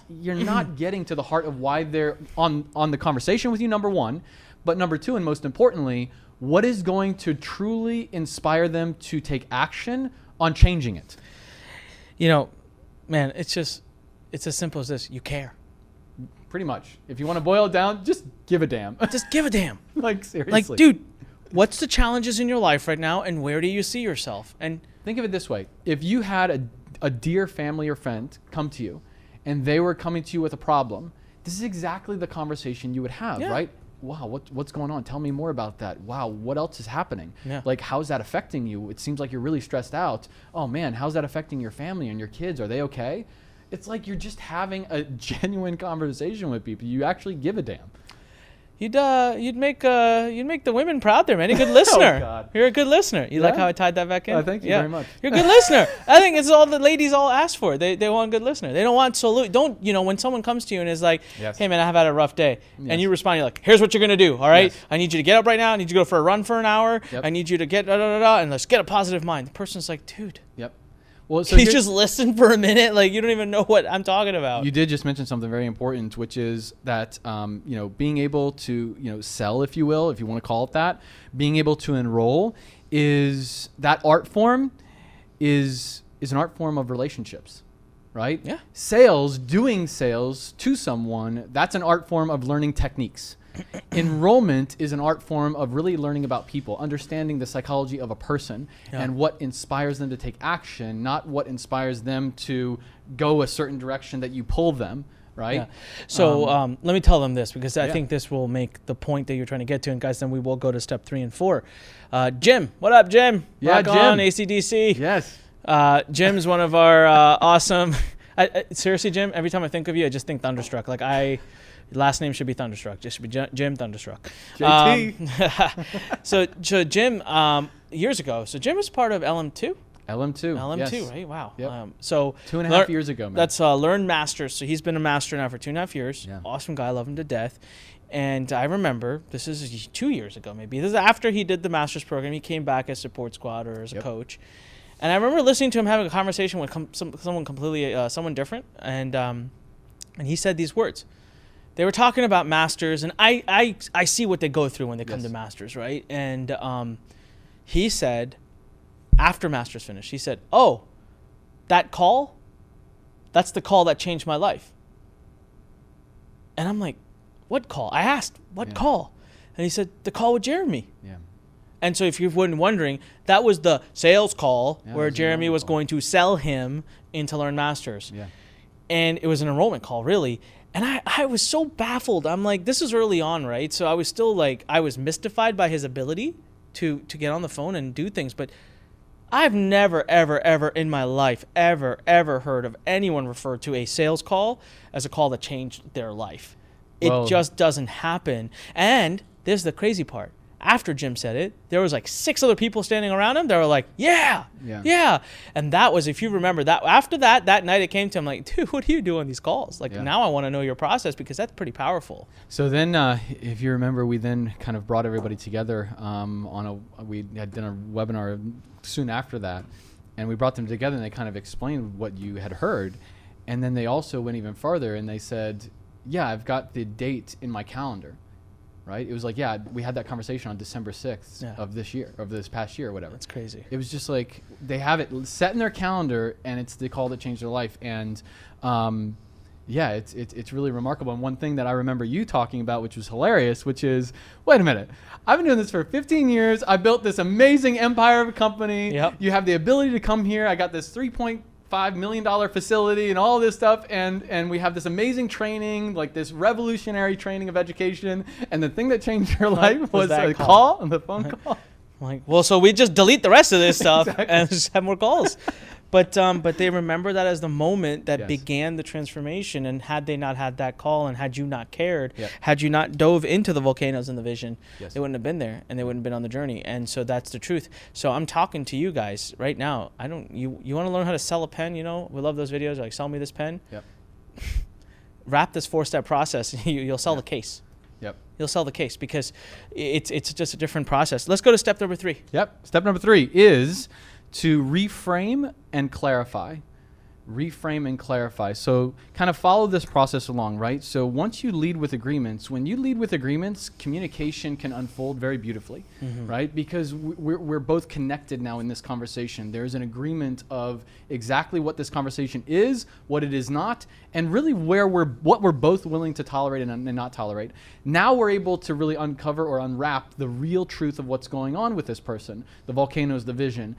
A: you're not getting to the heart of why they're on the conversation with you, number one. But number two, and most importantly, what is going to truly inspire them to take action on changing it?
C: Man, it's as simple as this. You care.
A: Pretty much. If you want to boil it down, just give a damn.
C: Just give a damn.
A: Like, seriously.
C: Like, dude, what's the challenges in your life right now, and where do you see yourself? And
A: think of it this way. If you had a dear family or friend come to you, and they were coming to you with a problem, this is exactly the conversation you would have, right? Wow, what's going on? Tell me more about that. Wow, what else is happening? Yeah. Like, how's that affecting you? It seems like you're really stressed out. Oh man, how's that affecting your family and your kids? Are they okay? It's like you're just having a genuine conversation with people. You actually give a damn.
C: You'd make the women proud there, man. You're a good listener.
A: Oh, God.
C: You're a good listener. You like how I tied that back in?
A: Thank you very much.
C: You're a good listener. I think it's all the ladies all ask for. They want a good listener. They don't want when someone comes to you and is like, hey man, I've had a rough day. And you respond, you're like, here's what you're gonna do, all right? I need you to get up right now. I need you to go for a run for an hour. I need you to get and let's get a positive mind. The person's like, dude.
A: Well, so
C: you just listen for a minute, like you don't even know what I'm talking about.
A: You did just mention something very important, which is that being able to sell, if you will, if you want to call it that, being able to enroll is that art form is an art form of relationships, right? Yeah. Doing sales to someone, that's an art form of learning techniques. Enrollment is an art form of really learning about people, understanding the psychology of a person and what inspires them to take action, not what inspires them to go a certain direction that you pull them, right?
C: Yeah. So let me tell them this, because I think this will make the point that you're trying to get to. And guys, then we will go to step 3 and 4. Jim, what up, Jim?
A: Yeah,
C: Rock
A: Jim.
C: on, AC/DC.
A: Yes.
C: Jim's one of our awesome... seriously, Jim, every time I think of you, I just think Thunderstruck. Like last name should be Thunderstruck. Just should be Jim Thunderstruck.
A: JT.
C: So Jim, years ago, so Jim was part of LM2?
A: LM2.
C: LM2, right? Wow.
A: Yep.
C: So
A: 2.5 years ago, man.
C: That's Lurn Masters. So he's been a master now for 2.5 years.
A: Yeah.
C: Awesome guy. Love him to death. And I remember, this is 2 years ago maybe. This is after he did the master's program. He came back as support squad or as a coach. And I remember listening to him having a conversation with someone completely, someone different. And he said these words. They were talking about masters, and I see what they go through when they come to masters, right? And he said, after masters finished, he said, oh, that call, that's the call that changed my life. And I'm like, what call? I asked, what call? And he said, the call with Jeremy. Yeah. And so if you weren't wondering, that was the sales call where Jeremy was going to sell him into Learn Masters. Yeah. And it was an enrollment call, really. And I was so baffled. I'm like, this is early on, right? So I was still like, I was mystified by his ability to get on the phone and do things. But I've never, ever, ever in my life, ever heard of anyone refer to a sales call as a call that changed their life. It just doesn't happen. And this is the crazy part. After Jim said it, there was like 6 other people standing around him. They were like, yeah. And that was, if you remember that, after that night it came to him like, dude, what do you do on these calls? Like now I want to know your process, because that's pretty powerful.
A: So then, if you remember, we then kind of brought everybody together we had done a webinar soon after that, and we brought them together and they kind of explained what you had heard. And then they also went even farther and they said, yeah, I've got the date in my calendar. Right? It was like, we had that conversation on December 6th of this year, of this past year, or whatever.
C: That's crazy.
A: It was just like, they have it set in their calendar and it's the call that changed their life. And it's really remarkable. And one thing that I remember you talking about, which was hilarious, which is, wait a minute, I've been doing this for 15 years. I built this amazing empire of a company. Yep. You have the ability to come here. I got this $3.5 million facility and all this stuff, and we have this amazing training, like this revolutionary training of education, and the thing that changed your life was a call and the phone call.
C: Like, well, so we just delete the rest of this stuff and just have more calls. But they remember that as the moment that began the transformation. And had they not had that call, and had you not cared, had you not dove into the volcanoes and the vision, they wouldn't have been there, and they wouldn't have been on the journey. And so that's the truth. So I'm talking to you guys right now. You want to learn how to sell a pen? We love those videos. Like, sell me this pen. Yep. Wrap this 4-step process. You'll sell the case.
A: Yep.
C: You'll sell the case because it's just a different process. Let's go to step number 3.
A: Yep. Step number 3 is to reframe and clarify. Reframe and clarify. So kind of follow this process along, right? So once you lead with agreements, when you lead with agreements, communication can unfold very beautifully, right? Because we're both connected now in this conversation. There's an agreement of exactly what this conversation is, what it is not, and really what we're both willing to tolerate and not tolerate. Now we're able to really uncover or unwrap the real truth of what's going on with this person, the volcanoes, the vision.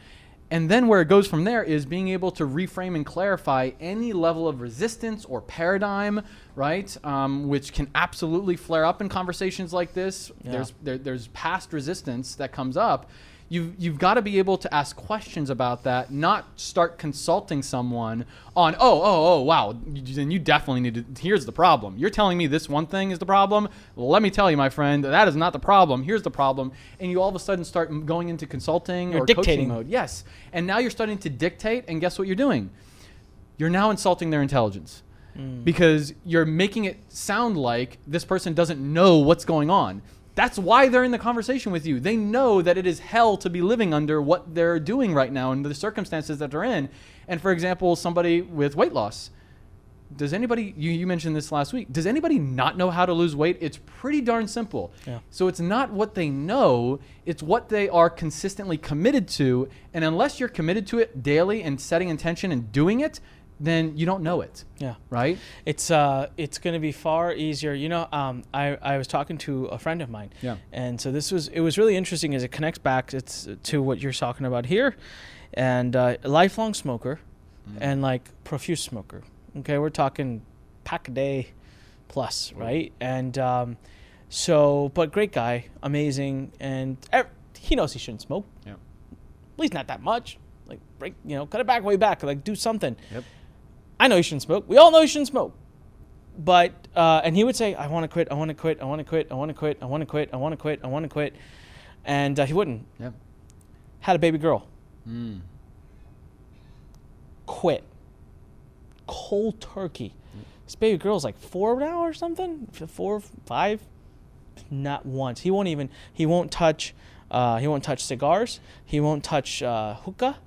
A: And then where it goes from there is being able to reframe and clarify any level of resistance or paradigm, right? Which can absolutely flare up in conversations like this.
C: Yeah.
A: There's past resistance that comes up. You've got to be able to ask questions about that, not start consulting someone on, wow, then you definitely need to, here's the problem. You're telling me this one thing is the problem. Let me tell you, my friend, that is not the problem. Here's the problem. And you all of a sudden start going into consulting or
C: dictating.
A: coaching mode. Yes. And now you're starting to dictate, and guess what you're doing? You're now insulting their intelligence because you're making it sound like this person doesn't know what's going on. That's why they're in the conversation with you. They know that it is hell to be living under what they're doing right now and the circumstances that they're in. And for example, somebody with weight loss, does anybody, you mentioned this last week, does anybody not know how to lose weight? It's pretty darn simple.
C: Yeah.
A: So it's not what they know, it's what they are consistently committed to. And unless you're committed to it daily and setting intention and doing it, then you don't know it.
C: Yeah.
A: Right?
C: It's going to be far easier. I was talking to a friend of mine.
A: Yeah.
C: And so it was really interesting as it connects back to what you're talking about here. And a lifelong smoker and like profuse smoker. Okay. We're talking pack a day plus, right? And but great guy, amazing. And he knows he shouldn't smoke.
A: Yeah.
C: At least not that much. Like cut it back, way back, like do something.
A: Yep.
C: I know you shouldn't smoke. We all know you shouldn't smoke. But, and he would say, I want to quit, I want to quit, I want to quit, I want to quit, I want to quit, I want to quit, I want to quit. And he wouldn't.
A: Yeah.
C: Had a baby girl. Quit. Cold turkey. This baby girl's like 4 now or something? 4, 5? Not once. He won't touch cigars. He won't touch hookah.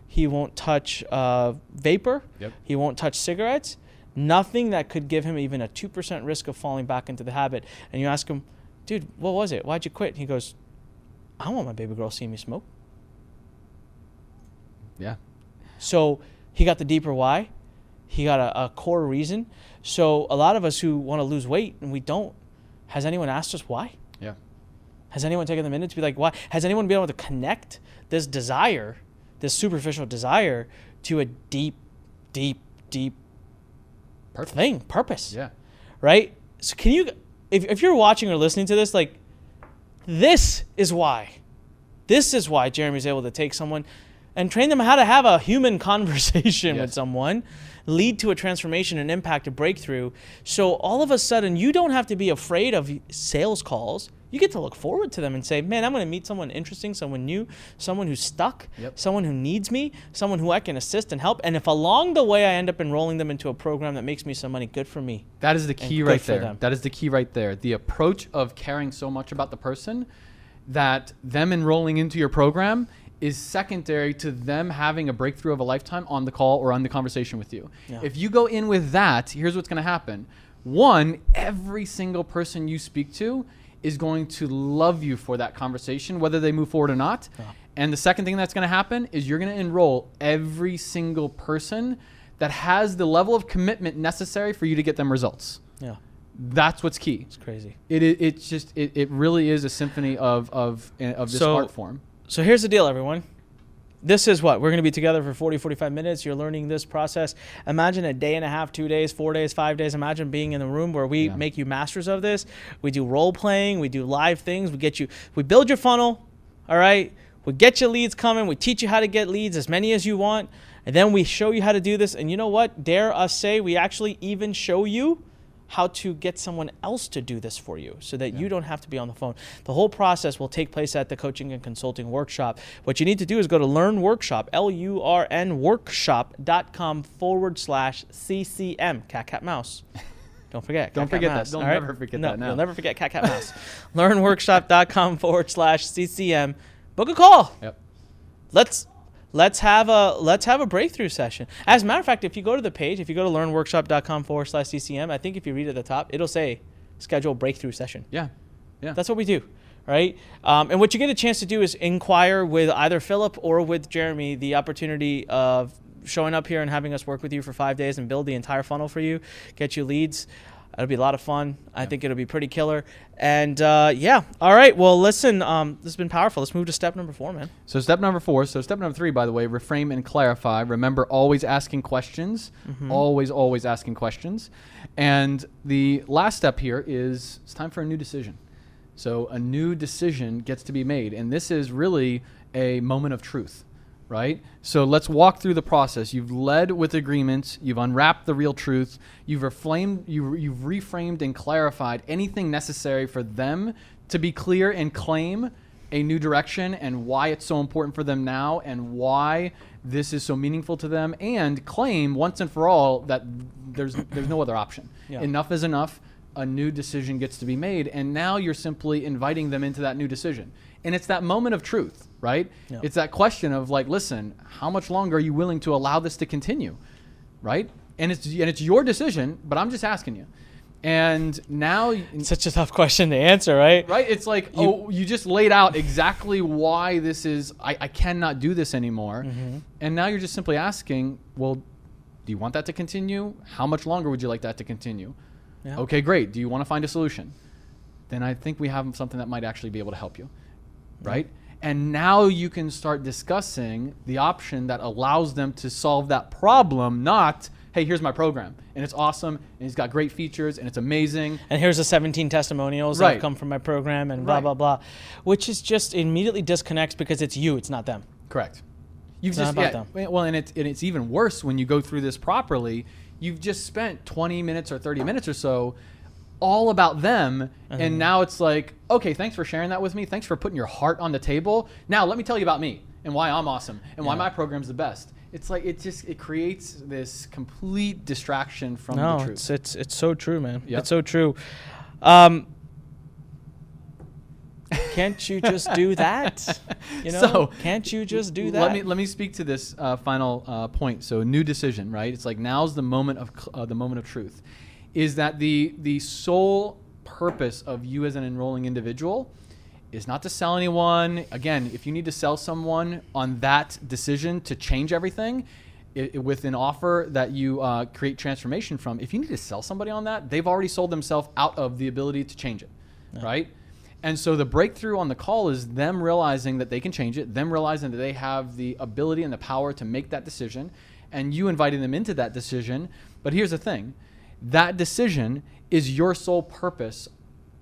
C: He won't touch vapor.
A: Yep.
C: He won't touch cigarettes. Nothing that could give him even a 2% risk of falling back into the habit. And you ask him, dude, what was it? Why'd you quit? And he goes, I don't want my baby girl seeing me smoke.
A: Yeah.
C: So he got the deeper why. He got a core reason. So a lot of us who want to lose weight and we don't, has anyone asked us why?
A: Yeah.
C: Has anyone taken the minute to be like, why? Has anyone been able to connect this desire, this superficial desire, to a deep purpose?
A: Yeah.
C: Right? So can you, if you're watching or listening to this, like, this is why Jeremy's able to take someone and train them how to have a human conversation with someone, lead to a transformation, an impact, a breakthrough. So all of a sudden, you don't have to be afraid of sales calls. You get to look forward to them and say, man, I'm going to meet someone interesting, someone new, someone who's stuck, someone who needs me, someone who I can assist and help. And if along the way I end up enrolling them into a program that makes me some money, good for me.
A: That is the key right there. That is the key right there. The approach of caring so much about the person that them enrolling into your program is secondary to them having a breakthrough of a lifetime on the call or on the conversation with you. Yeah. If you go in with that, here's what's going to happen. One, every single person you speak to is going to love you for that conversation, whether they move forward or not. Yeah. And the second thing that's going to happen is you're going to enroll every single person that has the level of commitment necessary for you to get them results. Yeah. That's what's key.
C: It's crazy.
A: It really is a symphony of this art form.
C: So here's the deal, everyone. This is what? We're going to be together for 40, 45 minutes. You're learning this process. Imagine a day and a half, 2 days, 4 days, 5 days. Imagine being in the room where we make you masters of this. We do role playing. We do live things. We build your funnel. All right. We get you leads coming. We teach you how to get leads, as many as you want. And then we show you how to do this. And you know what? Dare us say we actually even show you how to get someone else to do this for you so that you don't have to be on the phone. The whole process will take place at the coaching and consulting workshop. What you need to do is go to Lurn Workshop, LURN workshop.com/CCM, cat mouse. Don't forget.
A: Don't forget that.
C: Mouse,
A: Don't
C: all right?
A: never forget
C: No,
A: that now.
C: You'll never forget cat mouse. Learnworkshop.com/CCM. Book a call.
A: Yep.
C: Let's have a breakthrough session. As a matter of fact, if you go to the page, if you go to learnworkshop.com/CCM, I think if you read at the top, it'll say schedule breakthrough session.
A: Yeah.
C: That's what we do, right? And what you get a chance to do is inquire with either Philip or with Jeremy the opportunity of showing up here and having us work with you for 5 days and build the entire funnel for you, get you leads. It'll be a lot of fun. I think it'll be pretty killer. And yeah, all right. Well, listen, this has been powerful. Let's move to step number 4, man.
A: So step number 4. So step number 3, by the way, reframe and clarify. Remember, always asking questions. Always asking questions. And the last step here is it's time for a new decision. So a new decision gets to be made. And this is really a moment of truth. Right? So let's walk through the process. You've led with agreements. You've unwrapped the real truth. You've reframed and clarified anything necessary for them to be clear and claim a new direction and why it's so important for them now and why this is so meaningful to them, and claim once and for all that there's no other option.
C: Yeah.
A: Enough is enough. A new decision gets to be made, and now you're simply inviting them into that new decision. And it's that moment of truth, right?
C: Yeah.
A: It's that question of like, listen, how much longer are you willing to allow this to continue, right? And it's your decision, but I'm just asking you. And now,
C: Such a tough question to answer, right?
A: right? It's like, you just laid out exactly why this is. I cannot do this anymore, and now you're just simply asking, well, do you want that to continue? How much longer would you like that to continue?
C: Yeah.
A: Okay, great. Do you want to find a solution? Then I think we have something that might actually be able to help you. Right? And now you can start discussing the option that allows them to solve that problem, not, hey, here's my program, and it's awesome, and it's got great features, and it's amazing.
C: And here's the 17 testimonials that have come from my program and blah, blah, blah, which is just immediately disconnects because it's you, it's not them.
A: Correct.
C: It's not about them.
A: Well, and it's even worse when you go through this properly. You've just spent 20 minutes or 30 minutes or so all about them, and now it's like, okay, thanks for sharing that with me. Thanks for putting your heart on the table. Now let me tell you about me and why I'm awesome and why my program's the best. It's like it creates this complete distraction from the truth.
C: It's so true, man.
A: Yep.
C: It's so true. Can't you just do that? You know,
A: So,
C: can't you just do that?
A: Let me speak to this final point. So new decision, right? It's like now's the moment of truth. Is that the sole purpose of you as an enrolling individual is not to sell anyone. Again, if you need to sell someone on that decision to change everything with an offer that you create transformation from, if you need to sell somebody on that, they've already sold themselves out of the ability to change it, right? And so the breakthrough on the call is them realizing that they can change it, them realizing that they have the ability and the power to make that decision, and you inviting them into that decision. But here's the thing. That decision is your sole purpose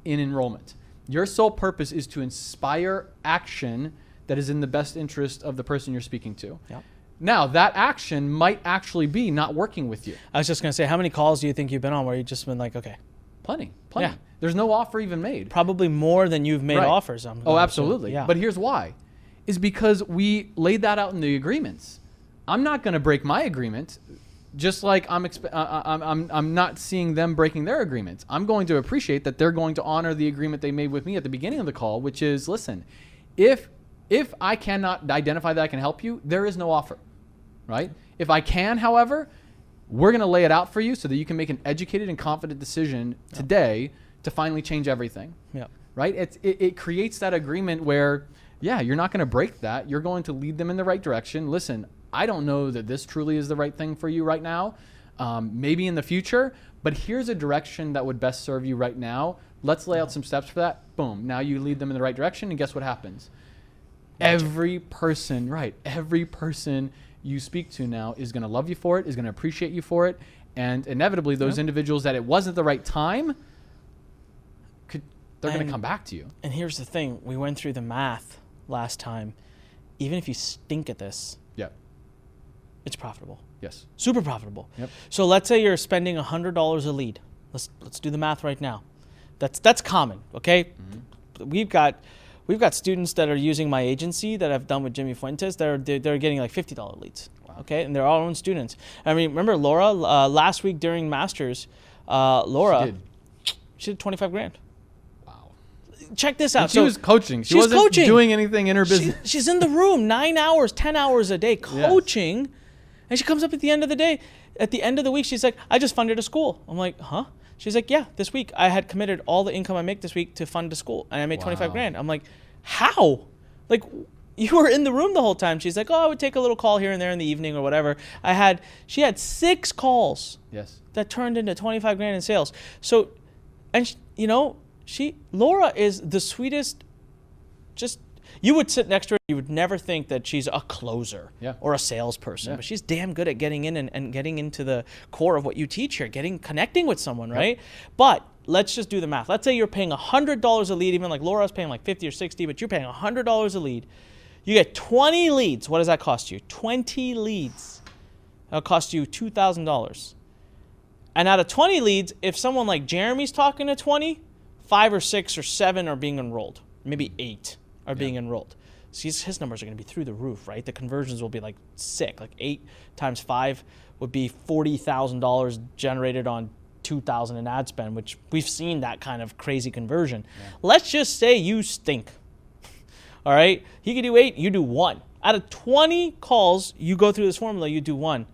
A: in enrollment. Your sole purpose is to inspire action that is in the best interest of the person you're speaking to.
C: Yep.
A: Now, that action might actually be not working with you.
C: I was just going to say, how many calls do you think you've been on where you've just been like, okay?
A: Plenty.
C: Yeah.
A: There's no offer even made.
C: Probably more than you've made
A: Right.
C: offers.
A: Oh, absolutely.
C: Yeah.
A: But here's why. Is because we laid that out in the agreements. I'm not going to break my agreement. Just like I'm not seeing them breaking their agreements. I'm going to appreciate that they're going to honor the agreement they made with me at the beginning of the call, which is, listen, if I cannot identify that I can help you, there is no offer, right? If I can, however, we're going to lay it out for you so that you can make an educated and confident decision today to finally change everything, right? It creates that agreement where, yeah, you're not going to break that. You're going to lead them in the right direction. Listen, I don't know that this truly is the right thing for you right now. Maybe in the future, but here's a direction that would best serve you right now. Let's lay out some steps for that. Boom. Now you lead them in the right direction, and guess what happens? Every person you speak to now is going to love you for it, is going to appreciate you for it, and inevitably those individuals that it wasn't the right time, they're going to come back to you.
C: And here's the thing. We went through the math last time. Even if you stink at this, it's profitable.
A: Yes.
C: Super profitable.
A: Yep.
C: So let's say you're spending $100 a lead. Let's do the math right now. That's common, okay? Mm-hmm. We've got students that are using my agency that I've done with Jimmy Fuentes. They're getting like $50 leads. Wow. Okay, and they're our own students. I mean, remember Laura last week during Masters, Laura, she did 25 grand.
A: Wow.
C: Check this out.
A: And she was coaching. She wasn't
C: coaching.
A: doing anything in her business.
C: She's in the room 9 hours, 10 hours a day coaching. Yes. And she comes up at the end of the day. At the end of the week, she's like, I just funded a school. I'm like, huh? She's like, yeah, this week I had committed all the income I make this week to fund a school. And I made 25 grand. I'm like, how? Like, you were in the room the whole time. She's like, oh, I would take a little call here and there in the evening or whatever. She had 6 calls that turned into 25 grand in sales. So, and Laura is the sweetest. Just, you would sit next to her, you would never think that she's a closer or a salesperson, but she's damn good at getting in and getting into the core of what you teach here, connecting with someone, right? But let's just do the math. Let's say you're paying $100 a lead, even like Laura's paying like 50 or 60, but you're paying $100 a lead. You get 20 leads. What does that cost you? 20 leads. That'll cost you $2,000. And out of 20 leads, if someone like Jeremy's talking to 20, 5 or 6 or 7 are being enrolled. Maybe 8 are being enrolled. So his numbers are going to be through the roof, right? The conversions will be like sick. Like 8 times 5 would be $40,000 generated on $2,000 in ad spend, which we've seen that kind of crazy conversion. Let's just say you stink. All right, he could do 8, you do 1. Out of 20 calls, you go through this formula, you do 1.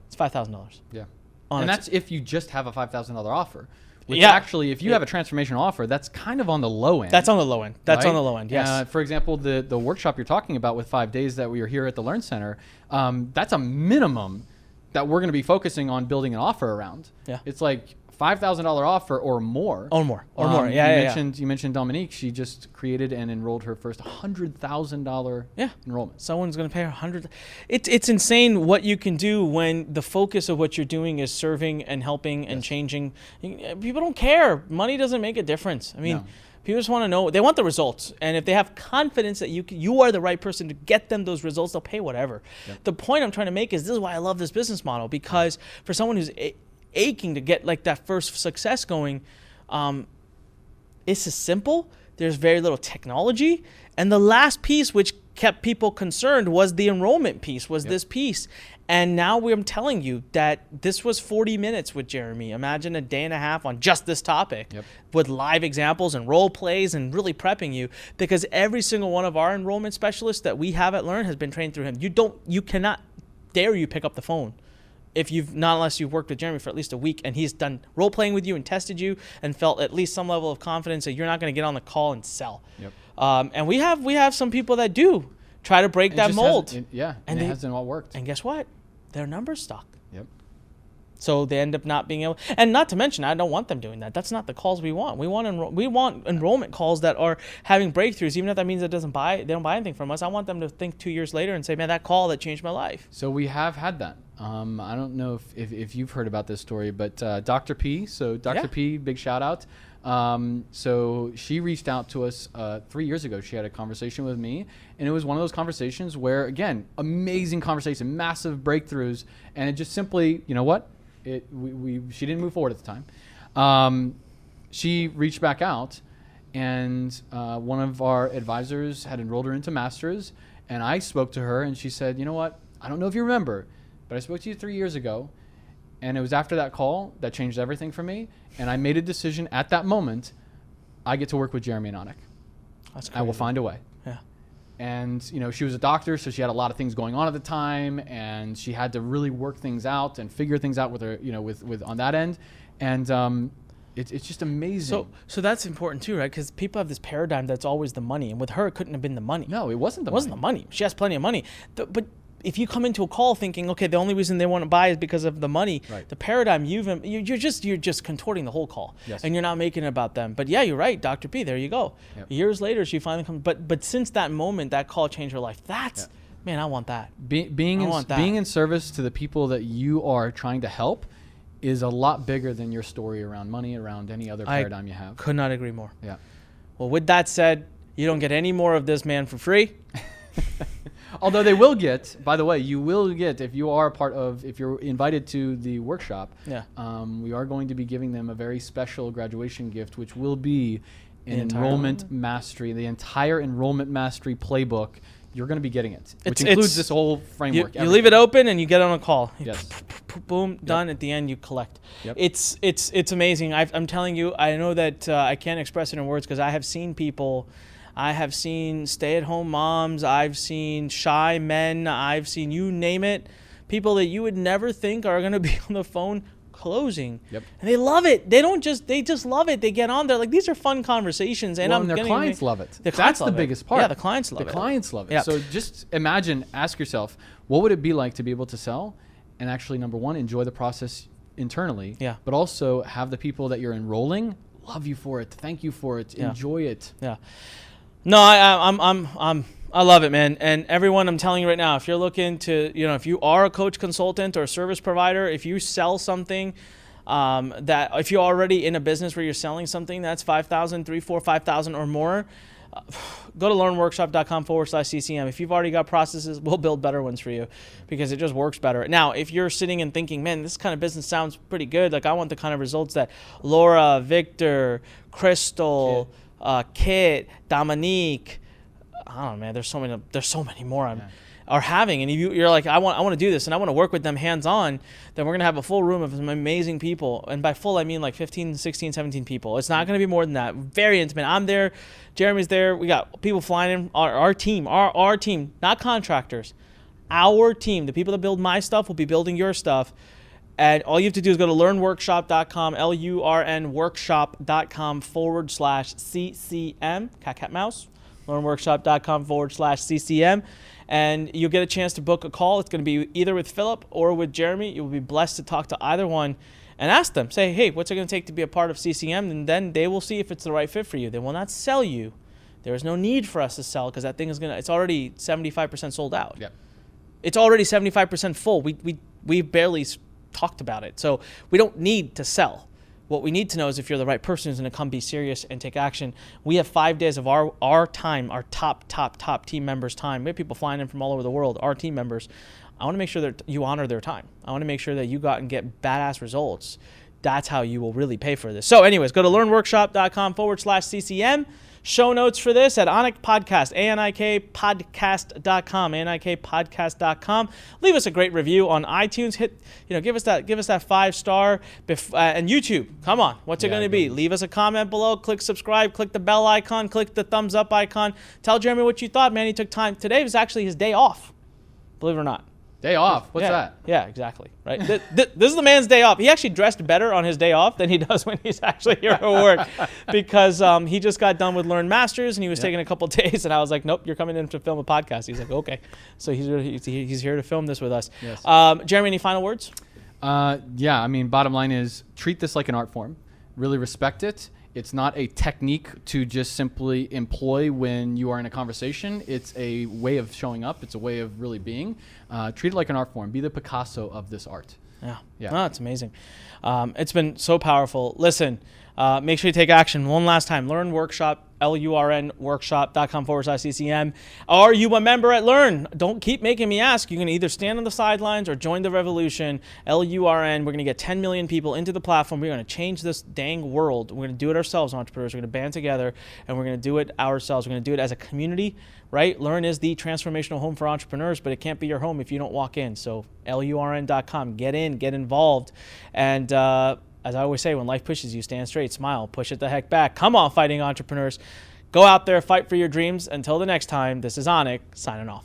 C: It's $5,000.
A: Yeah, and that's if you just have a $5,000 offer. Which actually, if you have a transformational offer, that's kind of on the low end.
C: That's on the low end. That's
A: right?
C: on the low end, yes.
A: For example, the workshop you're talking about with 5 days that we are here at the Lurn Center, that's a minimum that we're going to be focusing on building an offer around. Yeah, it's like $5,000 offer or more.
C: Or more.
A: You mentioned Dominique. She just created and enrolled her first $100,000 enrollment.
C: Someone's going to pay her $100,000. It's insane what you can do when the focus of what you're doing is serving and helping and changing. People don't care. Money doesn't make a difference. I mean, people just want to know. They want the results, and if they have confidence that you are the right person to get them those results, they'll pay whatever. The point I'm trying to make is this is why I love this business model, because for someone who's aching to get like that first success going, it's as simple. There's very little technology, and the last piece which kept people concerned was the enrollment piece, was this piece. And now I'm telling you that this was 40 minutes with Jeremy. Imagine a day and a half on just this topic with live examples and role plays and really prepping you, because every single one of our enrollment specialists that we have at Lurn has been trained through him. You cannot dare you pick up the phone unless you've worked with Jeremy for at least a week and he's done role playing with you and tested you and felt at least some level of confidence that you're not going to get on the call and sell. And we have some people that do try to break that mold.
A: And it hasn't all worked.
C: And guess what? Their numbers stuck. So they end up not being able, and not to mention, I don't want them doing that. That's not the calls we want. We want enrollment calls that are having breakthroughs, even if that means they don't buy anything from us. I want them to think 2 years later and say, man, that call that changed my life.
A: So we have had that. I don't know if you've heard about this story, but Dr. P, P, big shout out. So she reached out to us 3 years ago. She had a conversation with me, and it was one of those conversations where, again, amazing conversation, massive breakthroughs, and it just simply, you know what? She didn't move forward at the time. She reached back out, and one of our advisors had enrolled her into Masters, and I spoke to her, and she said, you know what? I don't know if you remember, but I spoke to you 3 years ago, and it was after that call that changed everything for me, and I made a decision at that moment. I get to work with Jeremy and Anik.
C: That's crazy.
A: I will find a way. And she was a doctor, so she had a lot of things going on at the time, and she had to really work things out and figure things out with her, with on that end, and it's just amazing.
C: So that's important too, right? Because people have this paradigm that's always the money, and with her, it couldn't have been the money.
A: No, it wasn't the money.
C: It wasn't the money. She has plenty of money, but if you come into a call thinking, okay, the only reason they want to buy is because of the money, the paradigm you're just contorting the whole call, and you're not making it about them. But yeah, you're right, Dr. P. There you go. Years later, she finally comes. But since that moment, that call changed her life. That's man, I want that.
A: Being in service to the people that you are trying to help is a lot bigger than your story around money, around any other paradigm you have.
C: Could not agree more.
A: Yeah.
C: Well, with that said, you don't get any more of this man for free.
A: Although they will get, by the way, you will get, if you're invited to the workshop, we are going to be giving them a very special graduation gift, which will be an enrollment mastery, the entire enrollment mastery playbook. you're going to be getting it, which includes this whole framework.
C: You leave it open and you get on a call.
A: Yes.
C: Boom, done. At the end, you collect.
A: Yep.
C: It's amazing. I'm telling you, I know that I can't express it in words because I have seen people. I have seen stay-at-home moms. I've seen shy men. I've seen, you name it, people that you would never think are going to be on the phone closing.
A: Yep.
C: And they love it. They just love it. They get on there like, these are fun conversations. And
A: and their clients love it. That's the biggest part.
C: Yeah, the clients love it.
A: The clients love it.
C: Yeah.
A: So just imagine, ask yourself, what would it be like to be able to sell and actually, number one, enjoy the process internally, but also have the people that you're enrolling love you for it, thank you for it, enjoy it.
C: Yeah. No, I love it, man. And everyone, I'm telling you right now, if you're looking to, if you are a coach, consultant, or a service provider, if you sell something that, if you're already in a business where you're selling something that's 5,000, 3, 4, 5,000 or more, go to learnworkshop.com/CCM. If you've already got processes, we'll build better ones for you because it just works better. Now, if you're sitting and thinking, man, this kind of business sounds pretty good. Like I want the kind of results that Laura, Victor, Crystal, Kit, Dominique, I don't know, man. There's so many more are having, and you're like, I want to do this, and I want to work with them hands-on. Then we're gonna have a full room of some amazing people, and by full I mean like 15, 16, 17 people. It's not gonna be more than that. Very intimate. I'm there, Jeremy's there. We got people flying in. Our team, not contractors. Our team, the people that build my stuff, will be building your stuff. And all you have to do is go to learnworkshop.com, LURNworkshop.com/CCM, cat mouse, learnworkshop.com/CCM, and you'll get a chance to book a call. It's going to be either with Philip or with Jeremy. You'll be blessed to talk to either one and ask them, say, hey, what's it going to take to be a part of CCM? And then they will see if it's the right fit for you. They will not sell you. There is no need for us to sell because that thing is it's already 75% sold out.
A: Yep.
C: It's already 75% full. We barely talked about it. So we don't need to sell. What we need to know is if you're the right person who's going to come be serious and take action. We have 5 days of our time, our top team members' time. We have people flying in from all over the world, our team members. I want to make sure that you honor their time. I want to make sure that you go out and get badass results. That's how you will really pay for this. So anyways, go to learnworkshop.com/CCM. Show notes for this at Anik Podcast, ANIKpodcast.com, ANIKpodcast.com. Leave us a great review on iTunes. Give us that 5-star. And YouTube, come on, what's it going to be? Leave us a comment below. Click subscribe. Click the bell icon. Click the thumbs up icon. Tell Jeremy what you thought, man. He took time. Today was actually his day off, believe it or not.
A: Day off? What's that?
C: Yeah, exactly. Right. This is the man's day off. He actually dressed better on his day off than he does when he's actually here at work because he just got done with Lurn Masters and he was taking a couple of days and I was like, nope, you're coming in to film a podcast. He's like, okay. So he's here to film this with us.
A: Yes.
C: Jeremy, any final words?
A: Yeah, I mean, bottom line is treat this like an art form. Really respect it. It's not a technique to just simply employ when you are in a conversation. It's a way of showing up. It's a way of really being. Treat it like an art form. Be the Picasso of this art.
C: Yeah. Oh, it's amazing. It's been so powerful. Listen, make sure you take action. One last time. Lurn Workshop, LURNworkshop.com/CCM. Are you a member at Lurn? Don't keep making me ask. You can either stand on the sidelines or join the revolution. LURN. We're going to get 10 million people into the platform. We're going to change this dang world. We're going to do it ourselves, entrepreneurs. We're going to band together and we're going to do it ourselves. We're going to do it as a community, right? Lurn is the transformational home for entrepreneurs, but it can't be your home if you don't walk in. So LURN.com. Get in, get involved. And as I always say, when life pushes you, stand straight, smile, push it the heck back. Come on, fighting entrepreneurs. Go out there, fight for your dreams. Until the next time, this is Anik, signing off.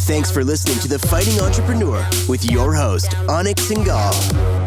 B: Thanks for listening to The Fighting Entrepreneur with your host, Anik Singal.